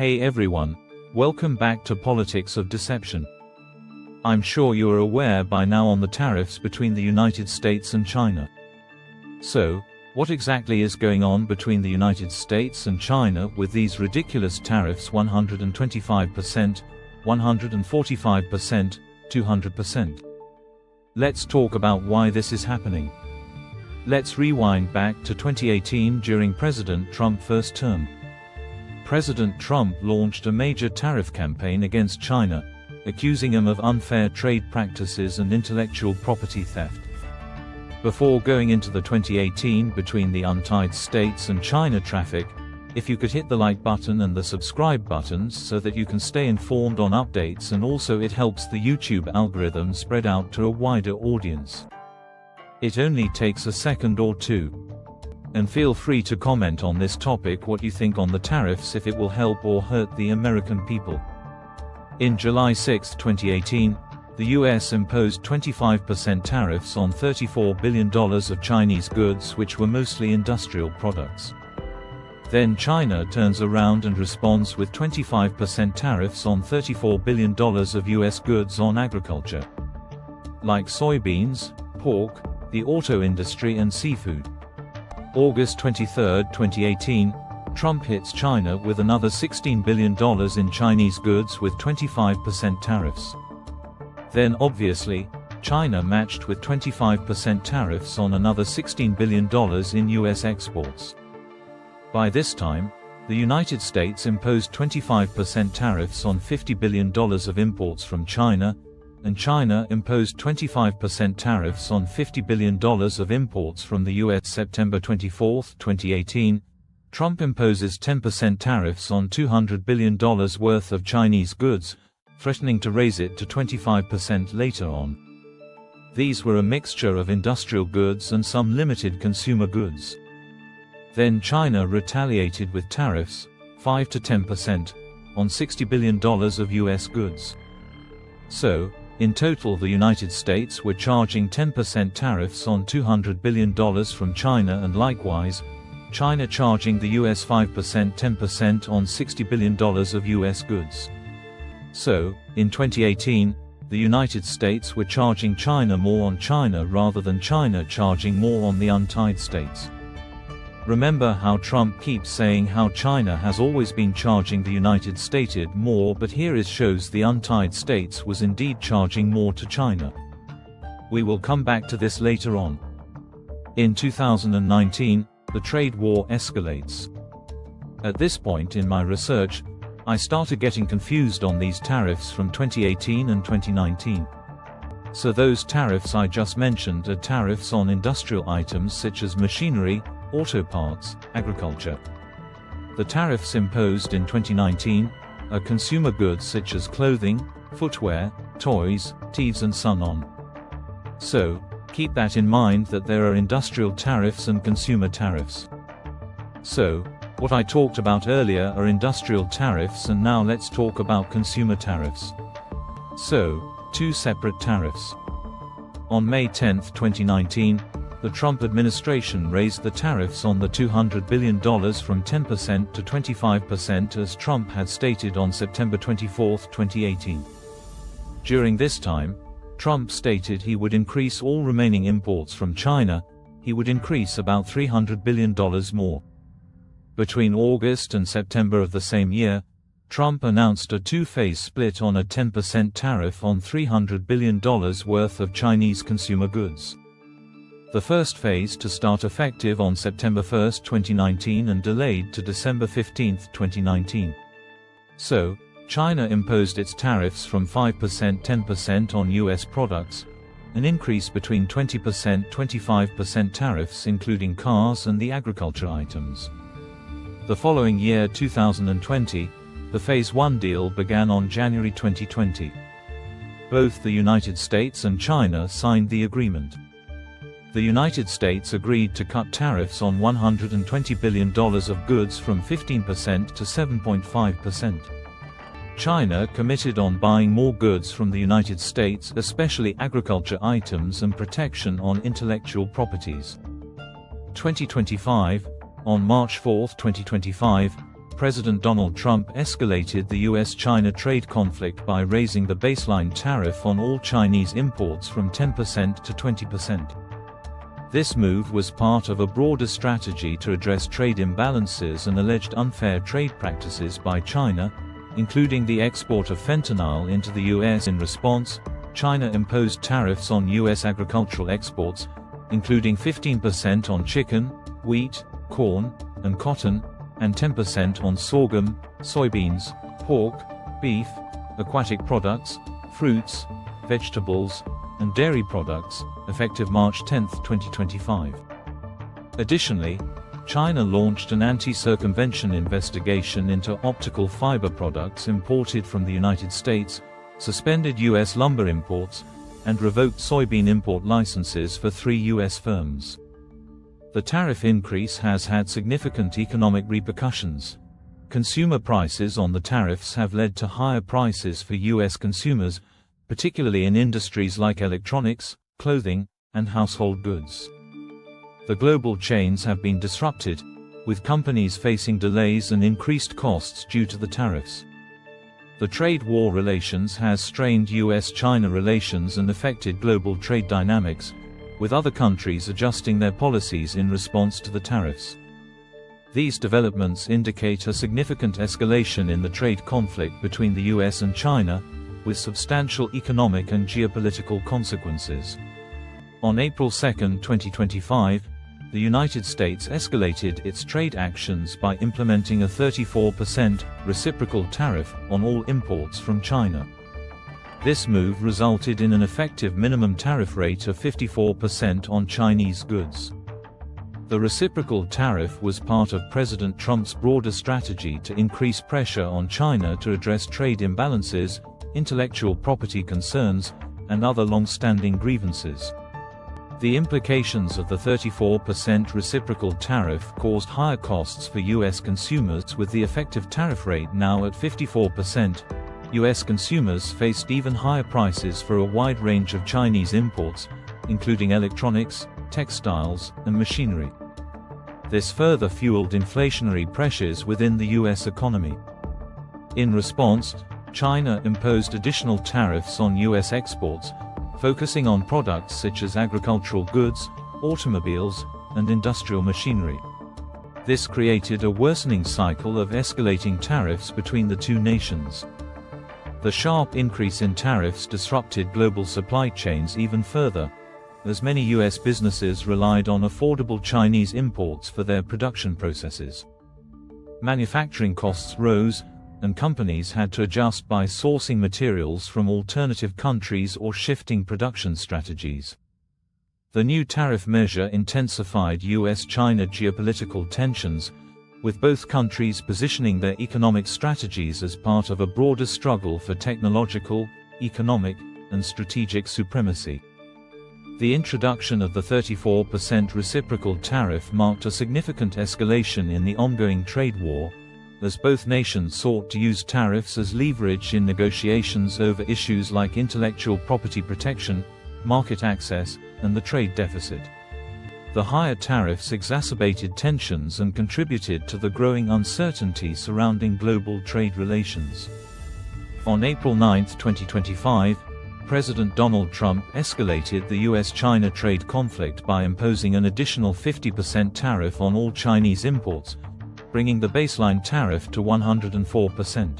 Hey everyone, welcome back to Politics of Deception. I'm sure you are aware by now on the tariffs between the United States and China. So, what exactly is going on between the United States and China with these ridiculous tariffs 125%, 145%, 200%? Let's talk about why this is happening. Let's rewind back to 2018 during President Trump's first term. President Trump launched a major tariff campaign against China, accusing him of unfair trade practices and intellectual property theft. Before going into the 2018 between the United States and China traffic, if you could hit the like button and the subscribe buttons so that you can stay informed on updates, and also it helps the YouTube algorithm spread out to a wider audience. It only takes a second or two. And feel free to comment on this topic what you think on the tariffs, if it will help or hurt the American people. In July 6, 2018, the US imposed 25% tariffs on $34 billion of Chinese goods, which were mostly industrial products. Then China turns around and responds with 25% tariffs on $34 billion of US goods on agriculture, like soybeans, pork, the auto industry and seafood. August 23, 2018, Trump hits China with another $16 billion in Chinese goods with 25% tariffs. Then obviously, China matched with 25% tariffs on another $16 billion in US exports. By this time, the United States imposed 25% tariffs on $50 billion of imports from China, and China imposed 25% tariffs on $50 billion of imports from the US. September 24, 2018, Trump imposes 10% tariffs on $200 billion worth of Chinese goods, threatening to raise it to 25% later on. These were a mixture of industrial goods and some limited consumer goods. Then China retaliated with tariffs, 5 to 10%, on $60 billion of US goods. So, in total the United States were charging 10% tariffs on $200 billion from China, and likewise, China charging the US 5% 10% on $60 billion of US goods. So, in 2018, the United States were charging China more on China rather than China charging more on the United States. Remember how Trump keeps saying how China has always been charging the United States more, but here it shows the United States was indeed charging more to China. We will come back to this later on. In 2019, the trade war escalates. At this point in my research, I started getting confused on these tariffs from 2018 and 2019. So those tariffs I just mentioned are tariffs on industrial items such as machinery, auto parts, agriculture. The tariffs imposed in 2019 are consumer goods such as clothing, footwear, toys, TVs and so on. So, keep that in mind that there are industrial tariffs and consumer tariffs. So, what I talked about earlier are industrial tariffs, and now let's talk about consumer tariffs. So, two separate tariffs. On May 10, 2019, the Trump administration raised the tariffs on the $200 billion from 10% to 25%, as Trump had stated on September 24, 2018. During this time, Trump stated he would increase all remaining imports from China. He would increase about $300 billion more. Between August and September of the same year, Trump announced a two-phase split on a 10% tariff on $300 billion worth of Chinese consumer goods. The first phase to start effective on September 1, 2019 and delayed to December 15, 2019. So, China imposed its tariffs from 5% 10% on US products, an increase between 20%-25% tariffs including cars and the agriculture items. The following year 2020, the Phase 1 deal began on January 2020. Both the United States and China signed the agreement. The United States agreed to cut tariffs on $120 billion of goods from 15% to 7.5%. China committed on buying more goods from the United States, especially agriculture items and protection on intellectual properties. 2025, on March 4, 2025, President Donald Trump escalated the US-China trade conflict by raising the baseline tariff on all Chinese imports from 10% to 20%. This move was part of a broader strategy to address trade imbalances and alleged unfair trade practices by China, including the export of fentanyl into the US. In response, China imposed tariffs on US agricultural exports, including 15% on chicken, wheat, corn, and cotton, and 10% on sorghum, soybeans, pork, beef, aquatic products, fruits, vegetables, and dairy products, effective March 10, 2025. Additionally, China launched an anti-circumvention investigation into optical fiber products imported from the United States, suspended U.S. lumber imports, and revoked soybean import licenses for 3 U.S. firms. The tariff increase has had significant economic repercussions. Consumer prices on the tariffs have led to higher prices for U.S. consumers, particularly in industries like electronics, clothing, and household goods. The global chains have been disrupted, with companies facing delays and increased costs due to the tariffs. The trade war relations has strained US-China relations and affected global trade dynamics, with other countries adjusting their policies in response to the tariffs. These developments indicate a significant escalation in the trade conflict between the US and China, with substantial economic and geopolitical consequences. On April 2, 2025, the United States escalated its trade actions by implementing a 34% reciprocal tariff on all imports from China. This move resulted in an effective minimum tariff rate of 54% on Chinese goods. The reciprocal tariff was part of President Trump's broader strategy to increase pressure on China to address trade imbalances, intellectual property concerns, and other long-standing grievances. The implications of the 34% reciprocal tariff caused higher costs for U.S. consumers. With the effective tariff rate now at 54%, U.S. consumers faced even higher prices for a wide range of Chinese imports, including electronics, textiles, and machinery. This further fueled inflationary pressures within the U.S. economy. In response, China imposed additional tariffs on U.S. exports, focusing on products such as agricultural goods, automobiles, and industrial machinery. This created a worsening cycle of escalating tariffs between the two nations. The sharp increase in tariffs disrupted global supply chains even further, as many U.S. businesses relied on affordable Chinese imports for their production processes. Manufacturing costs rose, and companies had to adjust by sourcing materials from alternative countries or shifting production strategies. The new tariff measure intensified US-China geopolitical tensions, with both countries positioning their economic strategies as part of a broader struggle for technological, economic, and strategic supremacy. The introduction of the 34% reciprocal tariff marked a significant escalation in the ongoing trade war, as both nations sought to use tariffs as leverage in negotiations over issues like intellectual property protection, market access, and the trade deficit. The higher tariffs exacerbated tensions and contributed to the growing uncertainty surrounding global trade relations. On April 9, 2025, President Donald Trump escalated the US-China trade conflict by imposing an additional 50% tariff on all Chinese imports, bringing the baseline tariff to 104%.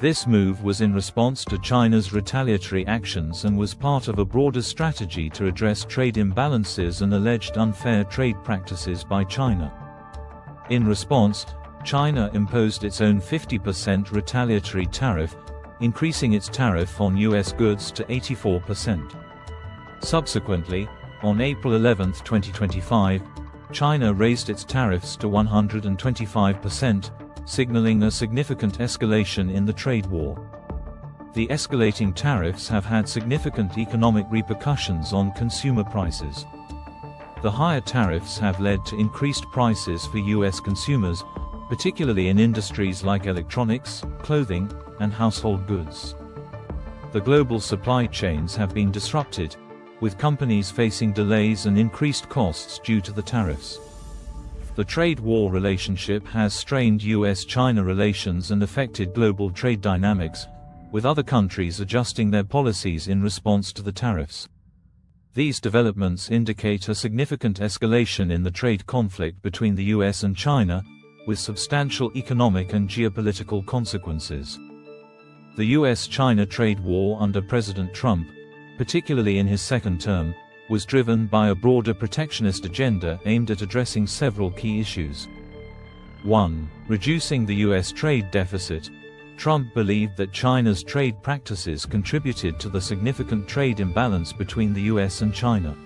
This move was in response to China's retaliatory actions and was part of a broader strategy to address trade imbalances and alleged unfair trade practices by China. In response, China imposed its own 50% retaliatory tariff, increasing its tariff on U.S. goods to 84%. Subsequently, on April 11, 2025, China raised its tariffs to 125%, signaling a significant escalation in the trade war. The escalating tariffs have had significant economic repercussions on consumer prices. The higher tariffs have led to increased prices for U.S. consumers, particularly in industries like electronics, clothing, and household goods. The global supply chains have been disrupted, with companies facing delays and increased costs due to the tariffs. The trade war relationship has strained US-China relations and affected global trade dynamics, with other countries adjusting their policies in response to the tariffs. These developments indicate a significant escalation in the trade conflict between the US and China, with substantial economic and geopolitical consequences. The US-China trade war under President Trump, particularly in his second term, was driven by a broader protectionist agenda aimed at addressing several key issues. 1. Reducing the US trade deficit. Trump believed that China's trade practices contributed to the significant trade imbalance between the US and China.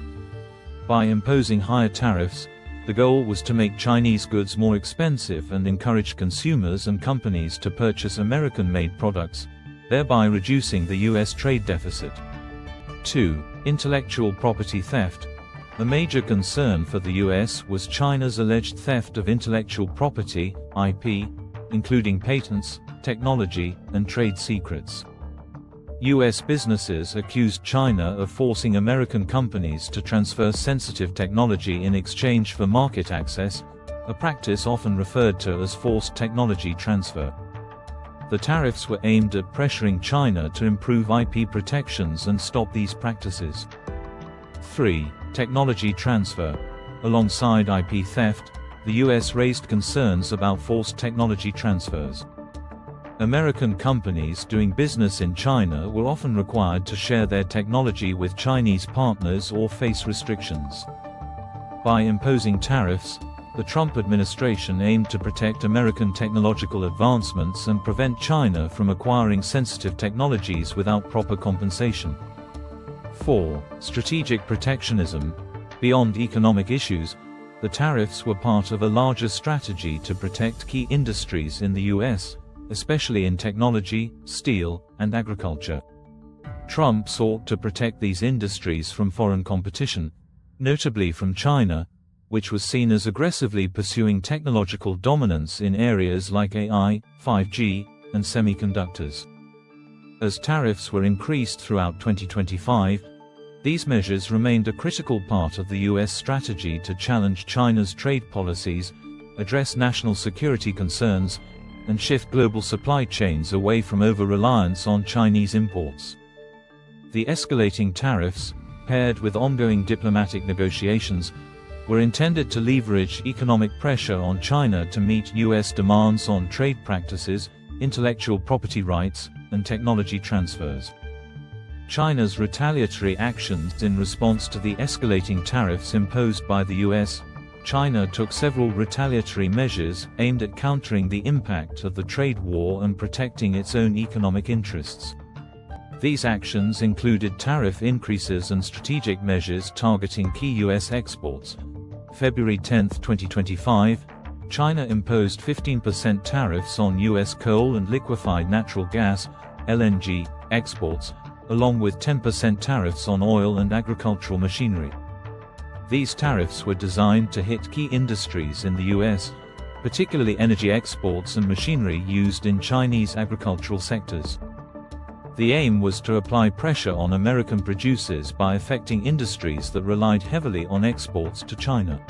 By imposing higher tariffs, the goal was to make Chinese goods more expensive and encourage consumers and companies to purchase American-made products, thereby reducing the US trade deficit. 2. Intellectual property theft. A major concern for the US was China's alleged theft of intellectual property, IP, including patents, technology, and trade secrets. US businesses accused China of forcing American companies to transfer sensitive technology in exchange for market access, a practice often referred to as forced technology transfer. The tariffs were aimed at pressuring China to improve IP protections and stop these practices. 3. Technology transfer. Alongside IP theft, the US raised concerns about forced technology transfers. American companies doing business in China were often required to share their technology with Chinese partners or face restrictions. By imposing tariffs, the Trump administration aimed to protect American technological advancements and prevent China from acquiring sensitive technologies without proper compensation. 4. Strategic protectionism. Beyond economic issues, the tariffs were part of a larger strategy to protect key industries in the US, especially in technology, steel, and agriculture. Trump sought to protect these industries from foreign competition, notably from China, which was seen as aggressively pursuing technological dominance in areas like AI, 5G, and semiconductors. As tariffs were increased throughout 2025, these measures remained a critical part of the US strategy to challenge China's trade policies, address national security concerns, and shift global supply chains away from over-reliance on Chinese imports. The escalating tariffs, paired with ongoing diplomatic negotiations, were intended to leverage economic pressure on China to meet US demands on trade practices, intellectual property rights, and technology transfers. China's retaliatory actions in response to the escalating tariffs imposed by the US. China took several retaliatory measures aimed at countering the impact of the trade war and protecting its own economic interests. These actions included tariff increases and strategic measures targeting key US exports. February 10, 2025, China imposed 15% tariffs on US coal and liquefied natural gas (LNG) exports, along with 10% tariffs on oil and agricultural machinery. These tariffs were designed to hit key industries in the US, particularly energy exports and machinery used in Chinese agricultural sectors. The aim was to apply pressure on American producers by affecting industries that relied heavily on exports to China.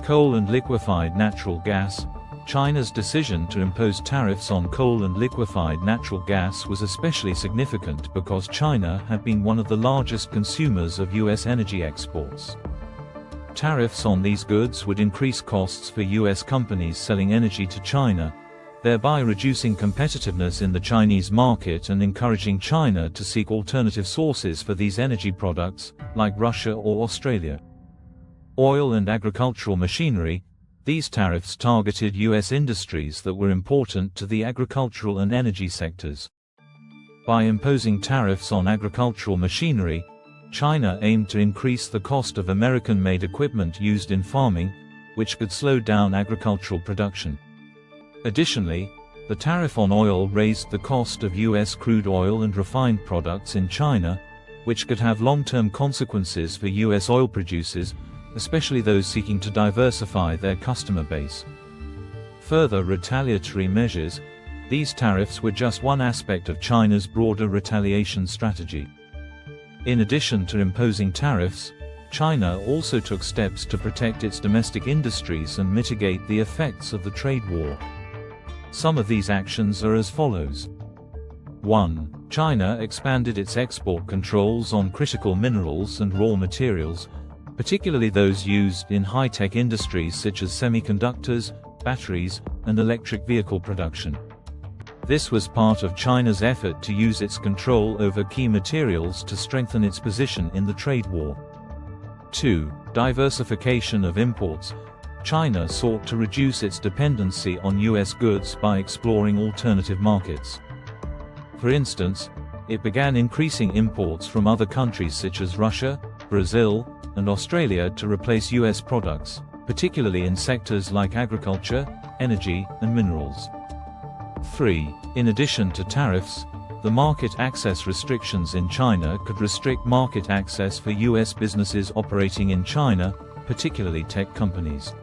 Coal and liquefied natural gas. China's decision to impose tariffs on coal and liquefied natural gas was especially significant because China had been one of the largest consumers of US energy exports. Tariffs on these goods would increase costs for US companies selling energy to China, thereby reducing competitiveness in the Chinese market and encouraging China to seek alternative sources for these energy products, like Russia or Australia. Oil and agricultural machinery. These tariffs targeted US industries that were important to the agricultural and energy sectors. By imposing tariffs on agricultural machinery, China aimed to increase the cost of American-made equipment used in farming, which could slow down agricultural production. Additionally, the tariff on oil raised the cost of US crude oil and refined products in China, which could have long-term consequences for US oil producers, especially those seeking to diversify their customer base. Further retaliatory measures. These tariffs were just one aspect of China's broader retaliation strategy. In addition to imposing tariffs, China also took steps to protect its domestic industries and mitigate the effects of the trade war. Some of these actions are as follows. 1. China expanded its export controls on critical minerals and raw materials, particularly those used in high-tech industries such as semiconductors, batteries, and electric vehicle production. This was part of China's effort to use its control over key materials to strengthen its position in the trade war. 2. Diversification of imports. China sought to reduce its dependency on U.S. goods by exploring alternative markets. For instance, it began increasing imports from other countries such as Russia, Brazil, and Australia to replace U.S. products, particularly in sectors like agriculture, energy, and minerals. 3. In addition to tariffs, the market access restrictions in China could restrict market access for U.S. businesses operating in China, particularly tech companies.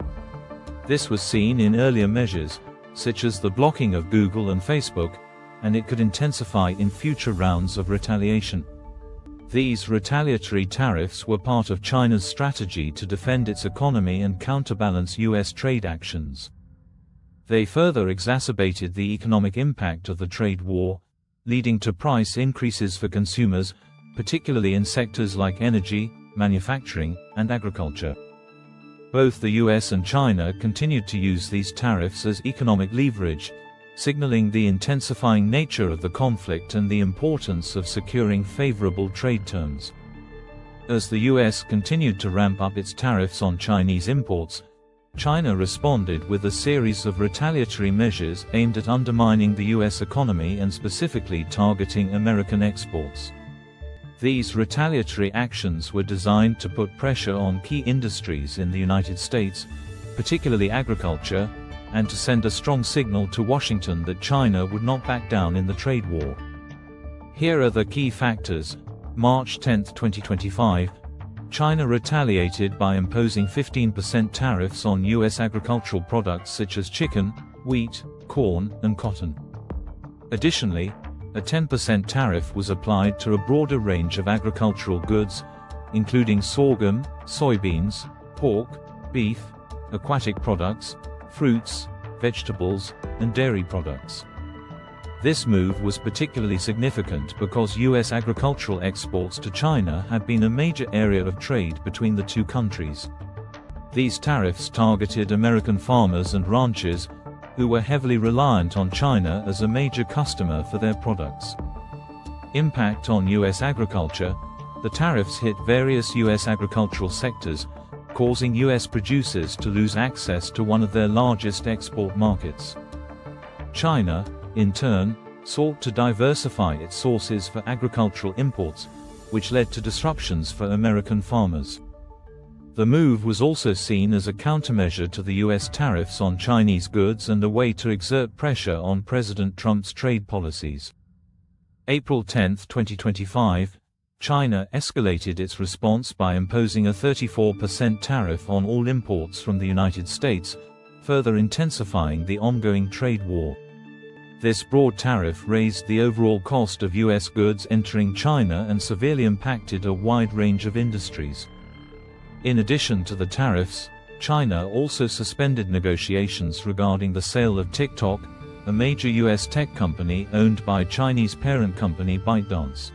This was seen in earlier measures, such as the blocking of Google and Facebook, and it could intensify in future rounds of retaliation. These retaliatory tariffs were part of China's strategy to defend its economy and counterbalance U.S. trade actions. They further exacerbated the economic impact of the trade war, leading to price increases for consumers, particularly in sectors like energy, manufacturing, and agriculture. Both the US and China continued to use these tariffs as economic leverage, signaling the intensifying nature of the conflict and the importance of securing favorable trade terms. As the US continued to ramp up its tariffs on Chinese imports, China responded with a series of retaliatory measures aimed at undermining the U.S. economy and specifically targeting American exports. These retaliatory actions were designed to put pressure on key industries in the United States, particularly agriculture, and to send a strong signal to Washington that China would not back down in the trade war. Here are the key factors. March 10, 2025. China retaliated by imposing 15% tariffs on U.S. agricultural products such as chicken, wheat, corn, and cotton. Additionally, a 10% tariff was applied to a broader range of agricultural goods, including sorghum, soybeans, pork, beef, aquatic products, fruits, vegetables, and dairy products. This move was particularly significant because U.S. agricultural exports to China had been a major area of trade between the two countries. These tariffs targeted American farmers and ranchers, who were heavily reliant on China as a major customer for their products. Impact on U.S. agriculture. The tariffs hit various U.S. agricultural sectors, causing U.S. producers to lose access to one of their largest export markets. China, in turn, sought to diversify its sources for agricultural imports, which led to disruptions for American farmers. The move was also seen as a countermeasure to the U.S. tariffs on Chinese goods and a way to exert pressure on President Trump's trade policies. April 10, 2025, China escalated its response by imposing a 34% tariff on all imports from the United States, further intensifying the ongoing trade war. This broad tariff raised the overall cost of U.S. goods entering China and severely impacted a wide range of industries. In addition to the tariffs, China also suspended negotiations regarding the sale of TikTok, a major U.S. tech company owned by Chinese parent company ByteDance.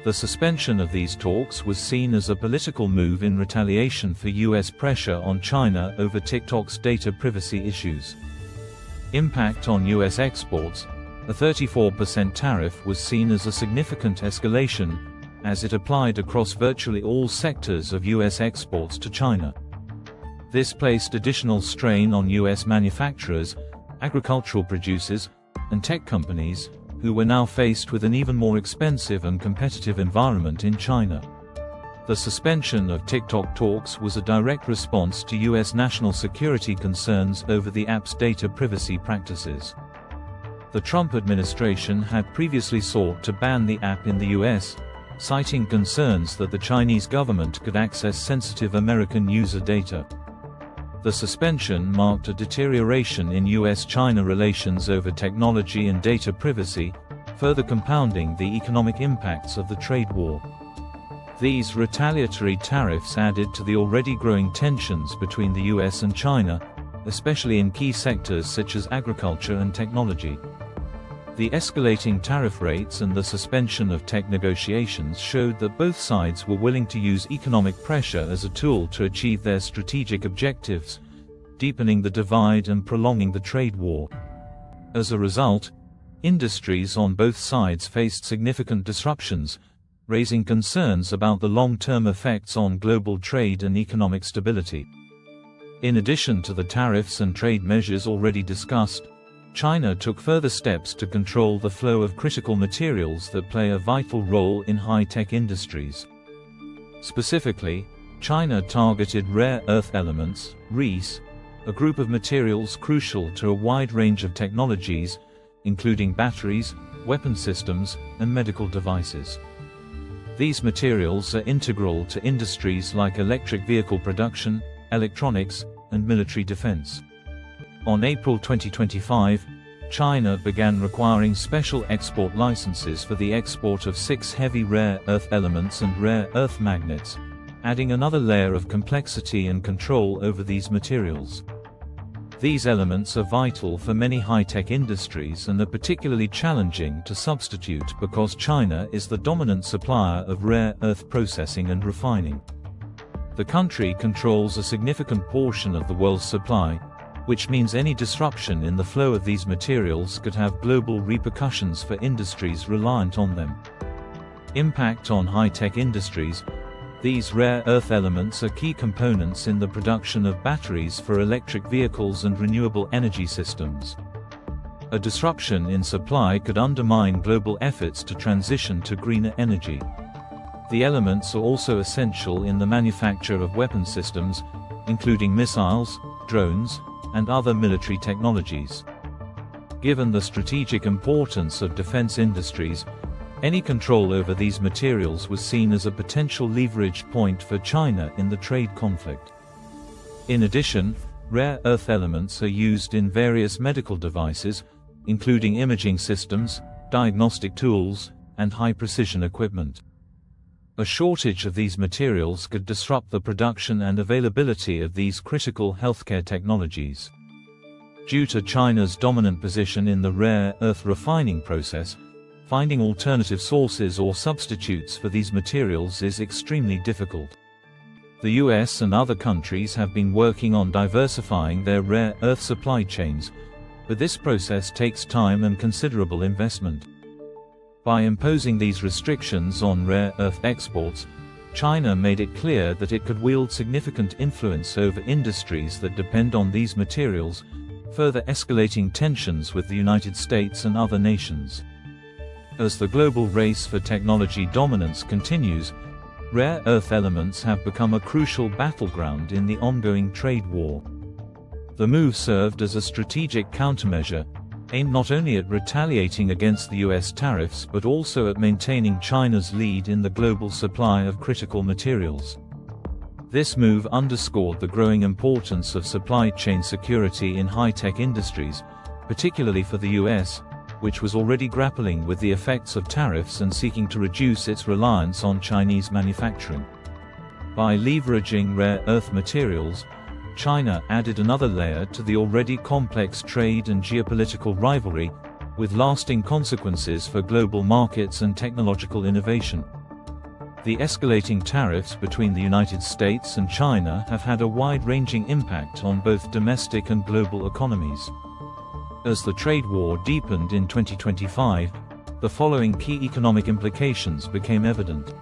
The suspension of these talks was seen as a political move in retaliation for U.S. pressure on China over TikTok's data privacy issues. Impact on U.S. exports. A 34% tariff was seen as a significant escalation, as it applied across virtually all sectors of U.S. exports to China. This placed additional strain on U.S. manufacturers, agricultural producers, and tech companies, who were now faced with an even more expensive and competitive environment in China. The suspension of TikTok talks was a direct response to U.S. national security concerns over the app's data privacy practices. The Trump administration had previously sought to ban the app in the U.S., citing concerns that the Chinese government could access sensitive American user data. The suspension marked a deterioration in U.S.-China relations over technology and data privacy, further compounding the economic impacts of the trade war. These retaliatory tariffs added to the already growing tensions between the US and China, especially in key sectors such as agriculture and technology. The escalating tariff rates and the suspension of tech negotiations showed that both sides were willing to use economic pressure as a tool to achieve their strategic objectives, deepening the divide and prolonging the trade war. As a result, industries on both sides faced significant disruptions, raising concerns about the long-term effects on global trade and economic stability. In addition to the tariffs and trade measures already discussed, China took further steps to control the flow of critical materials that play a vital role in high-tech industries. Specifically, China targeted rare earth elements, REEs, a group of materials crucial to a wide range of technologies, including batteries, weapon systems, and medical devices. These materials are integral to industries like electric vehicle production, electronics, and military defense. On April 2025, China began requiring special export licenses for the export of 6 heavy rare earth elements and rare earth magnets, adding another layer of complexity and control over these materials. These elements are vital for many high-tech industries and are particularly challenging to substitute because China is the dominant supplier of rare earth processing and refining. The country controls a significant portion of the world's supply, which means any disruption in the flow of these materials could have global repercussions for industries reliant on them. Impact on high-tech industries. These rare earth elements are key components in the production of batteries for electric vehicles and renewable energy systems. A disruption in supply could undermine global efforts to transition to greener energy. The elements are also essential in the manufacture of weapon systems, including missiles, drones, and other military technologies. Given the strategic importance of defense industries, any control over these materials was seen as a potential leverage point for China in the trade conflict. In addition, rare earth elements are used in various medical devices, including imaging systems, diagnostic tools, and high-precision equipment. A shortage of these materials could disrupt the production and availability of these critical healthcare technologies. Due to China's dominant position in the rare earth refining process, finding alternative sources or substitutes for these materials is extremely difficult. The US and other countries have been working on diversifying their rare earth supply chains, but this process takes time and considerable investment. By imposing these restrictions on rare earth exports, China made it clear that it could wield significant influence over industries that depend on these materials, further escalating tensions with the United States and other nations. As the global race for technology dominance continues, rare earth elements have become a crucial battleground in the ongoing trade war. The move served as a strategic countermeasure, aimed not only at retaliating against the US tariffs but also at maintaining China's lead in the global supply of critical materials. This move underscored the growing importance of supply chain security in high-tech industries, particularly for the US, which was already grappling with the effects of tariffs and seeking to reduce its reliance on Chinese manufacturing. By leveraging rare earth materials, China added another layer to the already complex trade and geopolitical rivalry, with lasting consequences for global markets and technological innovation. The escalating tariffs between the United States and China have had a wide-ranging impact on both domestic and global economies. As the trade war deepened in 2025, the following key economic implications became evident.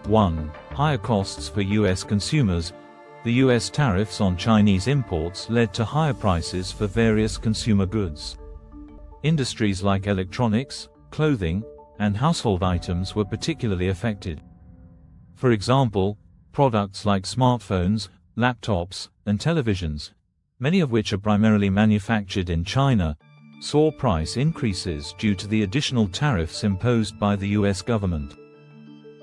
1. Higher costs for US consumers. The US tariffs on Chinese imports led to higher prices for various consumer goods. Industries like electronics, clothing, and household items were particularly affected. For example, products like smartphones, laptops, and televisions, many of which are primarily manufactured in China, saw price increases due to the additional tariffs imposed by the US government.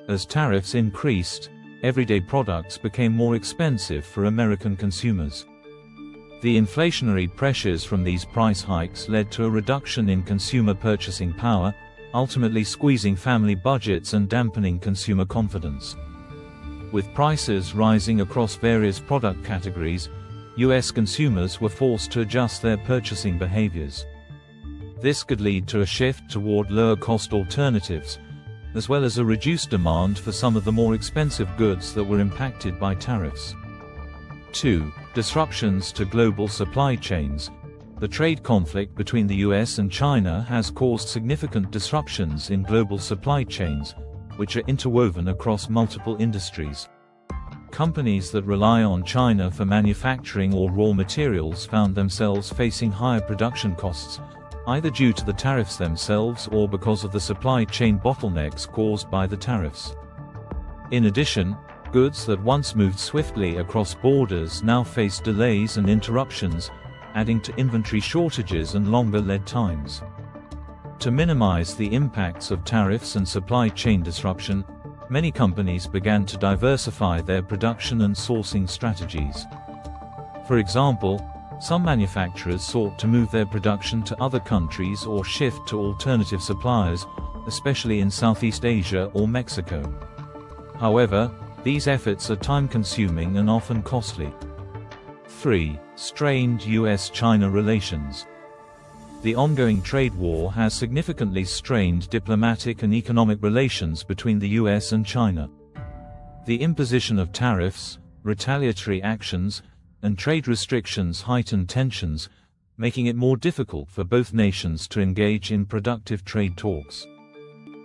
As tariffs increased, everyday products became more expensive for American consumers. The inflationary pressures from these price hikes led to a reduction in consumer purchasing power, ultimately squeezing family budgets and dampening consumer confidence. With prices rising across various product categories, US consumers were forced to adjust their purchasing behaviors. This could lead to a shift toward lower-cost alternatives, as well as a reduced demand for some of the more expensive goods that were impacted by tariffs. 2. Disruptions to global supply chains. The trade conflict between the US and China has caused significant disruptions in global supply chains, which are interwoven across multiple industries. Companies that rely on China for manufacturing or raw materials found themselves facing higher production costs, either due to the tariffs themselves or because of the supply chain bottlenecks caused by the tariffs. In addition, goods that once moved swiftly across borders now face delays and interruptions, adding to inventory shortages and longer lead times. To minimize the impacts of tariffs and supply chain disruption, many companies began to diversify their production and sourcing strategies. For example, some manufacturers sought to move their production to other countries or shift to alternative suppliers, especially in Southeast Asia or Mexico. However, these efforts are time-consuming and often costly. 3. Strained US-China relations. The ongoing trade war has significantly strained diplomatic and economic relations between the US and China. The imposition of tariffs, retaliatory actions, and trade restrictions heightened tensions, making it more difficult for both nations to engage in productive trade talks.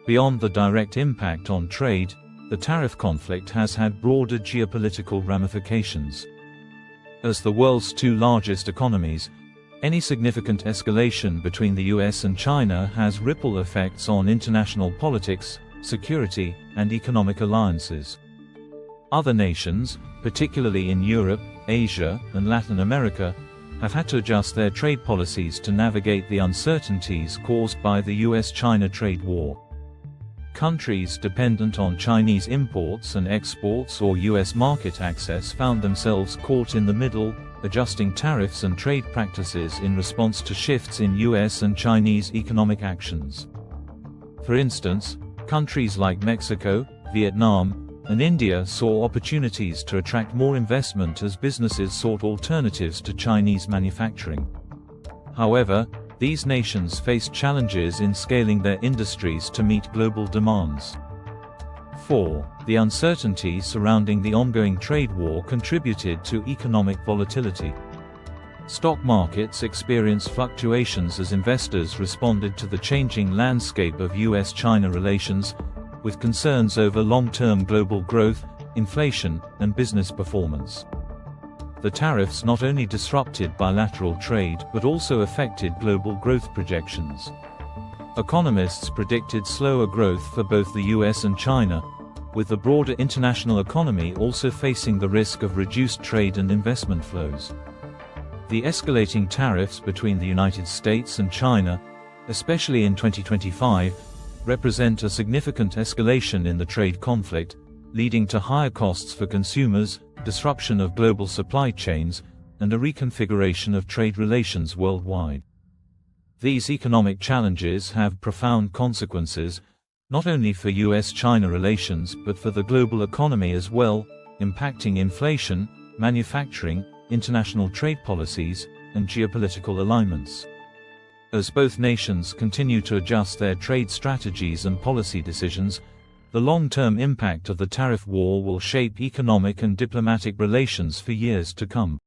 Beyond the direct impact on trade, the tariff conflict has had broader geopolitical ramifications. As the world's two largest economies, any significant escalation between the US and China has ripple effects on international politics, security, and economic alliances. Other nations, particularly in Europe, Asia, and Latin America, have had to adjust their trade policies to navigate the uncertainties caused by the US-China trade war. Countries dependent on Chinese imports and exports or US market access found themselves caught in the middle, adjusting tariffs and trade practices in response to shifts in US and Chinese economic actions. For instance, countries like Mexico, Vietnam, and India saw opportunities to attract more investment as businesses sought alternatives to Chinese manufacturing. However, these nations faced challenges in scaling their industries to meet global demands. 4. The uncertainty surrounding the ongoing trade war contributed to economic volatility. Stock markets experienced fluctuations as investors responded to the changing landscape of US-China relations, with concerns over long-term global growth, inflation, and business performance. The tariffs not only disrupted bilateral trade but also affected global growth projections. Economists predicted slower growth for both the US and China, with the broader international economy also facing the risk of reduced trade and investment flows. The escalating tariffs between the United States and China, especially in 2025, represent a significant escalation in the trade conflict, leading to higher costs for consumers, disruption of global supply chains, and a reconfiguration of trade relations worldwide. These economic challenges have profound consequences, not only for US-China relations but for the global economy as well, impacting inflation, manufacturing, international trade policies, and geopolitical alignments. As both nations continue to adjust their trade strategies and policy decisions, the long-term impact of the tariff war will shape economic and diplomatic relations for years to come.